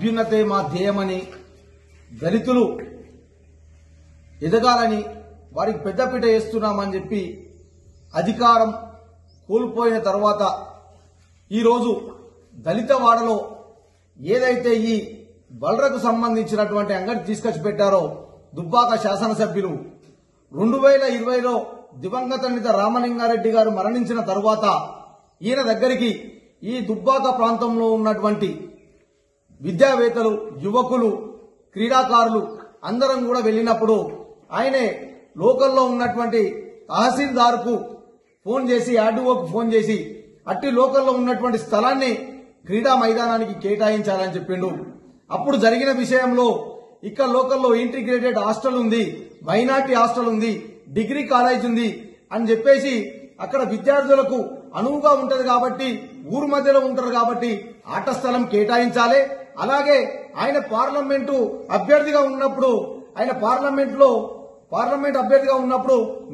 అభ్యున్నతే మా ధ్యేయమని, దళితులు ఎదగాలని వారికి పెద్దపీట వేస్తున్నామని చెప్పి అధికారం కోల్పోయిన తర్వాత ఈరోజు దళిత వాడలో ఏదైతే ఈ బల్రకు సంబంధించినటువంటి అంగడి తీసుకొచ్చి పెట్టారో దుబ్బాక శాసనసభ్యులు 2020లో దివంగత నేత రామలింగారెడ్డి గారు మరణించిన తరువాత ఈయన దగ్గరికి ఈ దుబ్బాక ప్రాంతంలో ఉన్నటువంటి విద్యావేత్తలు, యువకులు, క్రీడాకారులు అందరం కూడా వెళ్ళినప్పుడు ఆయనే లోకల్లో ఉన్నటువంటి తహసీల్దార్కు ఫోన్ చేసి, ఆర్డీఓకు ఫోన్ చేసి అట్టి లోకల్లో ఉన్నటువంటి స్థలాన్ని క్రీడా మైదానానికి కేటాయించాలని చెప్పిండు. అప్పుడు జరిగిన విషయంలో ఇక్కడ లోకల్లో ఇంటిగ్రేటెడ్ హాస్టల్ ఉంది, మైనార్టీ హాస్టల్ ఉంది, డిగ్రీ కాలేజ్ ఉంది అని చెప్పేసి అక్కడ విద్యార్థులకు అనువుగా ఉంటది కాబట్టి, ఊరు మధ్యలో ఉంటారు కాబట్టి ఆట స్థలం కేటాయించాలి. అలాగే ఆయన పార్లమెంట్ అభ్యర్థిగా ఉన్నప్పుడు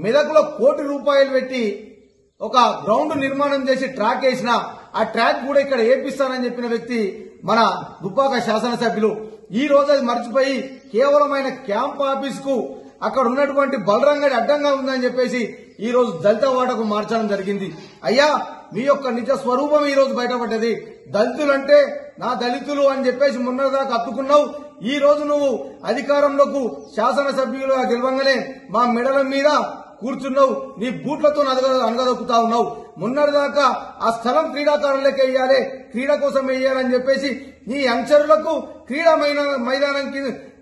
మెదకులో ₹1 కోటి పెట్టి ఒక గ్రౌండ్ నిర్మాణం చేసి ట్రాక్ వేసిన ఆ ట్రాక్ కూడా ఇక్కడ ఏపిస్తానని చెప్పిన వ్యక్తి మన దుబ్బాక శాసనసభ్యులు. ఈ రోజు అది మర్చిపోయి కేవలం ఆయన క్యాంప్ ఆఫీస్ కు అక్కడ ఉన్నటువంటి బలరంగడి అడ్డంగా ఉందని చెప్పేసి ఈ రోజు దళిత వాడకు మార్చడం జరిగింది. అయ్యా, మీ యొక్క నిజ స్వరూపం ఈ రోజు బయటపడ్డది. దళితులంటే నా దళితులు అని చెప్పేసి మొన్నటిదాకా అత్తుకున్నావు. ఈ రోజు నువ్వు అధికారంలోకి శాసనసభ్యులుగా గెలవంగానే మా మెడల మీద కూర్చున్నావు, నీ బూట్లతో అనగదొక్కుతా ఉన్నావు. మొన్నటిదాకా ఆ స్థలం క్రీడాకారులకే వేయాలి, క్రీడ కోసం వేయాలని చెప్పేసి నీ అంచరులకు క్రీడా మైదానం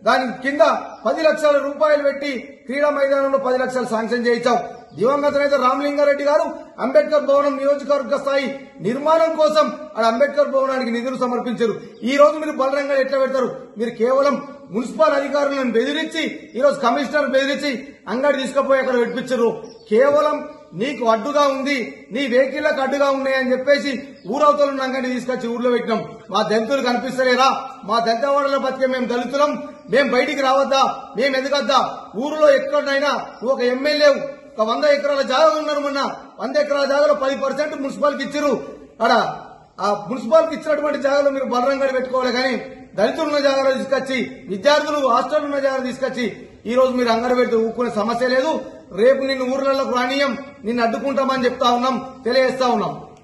దాని కింద ₹10 లక్షలు పెట్టి క్రీడా మైదానంలో 10 లక్షలు శాంక్షన్ చేయించావు. దివంగత నేత రామలింగారెడ్డి గారు అంబేద్కర్ భవనం నియోజకవర్గ స్థాయి నిర్మాణం కోసం అంబేద్కర్ భవనానికి నిధులు సమర్పించారు. ఈ రోజు మీరు బలరంగా ఎట్లా పెడతారు? మీరు కేవలం మున్సిపల్ అధికారులను బెదిరించి, ఈ రోజు కమిషనర్ బెదిరించి అంగడి తీసుకుపోయి అక్కడ పెట్టించారు. కేవలం నీకు అడ్డుగా ఉంది, నీ వెహికల్లకు అడ్డుగా ఉన్నాయని చెప్పేసి ఊరవతలు అంగడి తీసుకొచ్చి ఊర్లో పెట్టినాం. మా దళితులు కనిపిస్తలేరా? మా దళితవాడలో బతికే మేము దళితులం, మేము బయటికి రావద్దా, మేము ఎదగద్దా? ఊరిలో ఎక్కడైనా నువ్వు ఒక ఎమ్మెల్యే ఒక 100 ఎకరాల జాగా ఉన్నారు. మొన్న 100 ఎకరాల జాగాలో 10% మున్సిపాలిటీకి ఇచ్చారు. అక్కడ ఆ మున్సిపాలిటీకి ఇచ్చినటువంటి జాగాలో మీరు బలరంగా పెట్టుకోవాలి. కానీ దళితులు ఉన్న జాగాలో తీసుకొచ్చి, విద్యార్థులు హాస్టల్ ఉన్న జాగాలో తీసుకొచ్చి ఈ రోజు మీరు అంగడి పెడితే ఊరుకునే సమస్య లేదు. రేపు నిన్ను ఊర్లలోకి రానియం, నిన్ను అడ్డుకుంటామని చెప్తా ఉన్నాం, తెలియజేస్తా ఉన్నాం.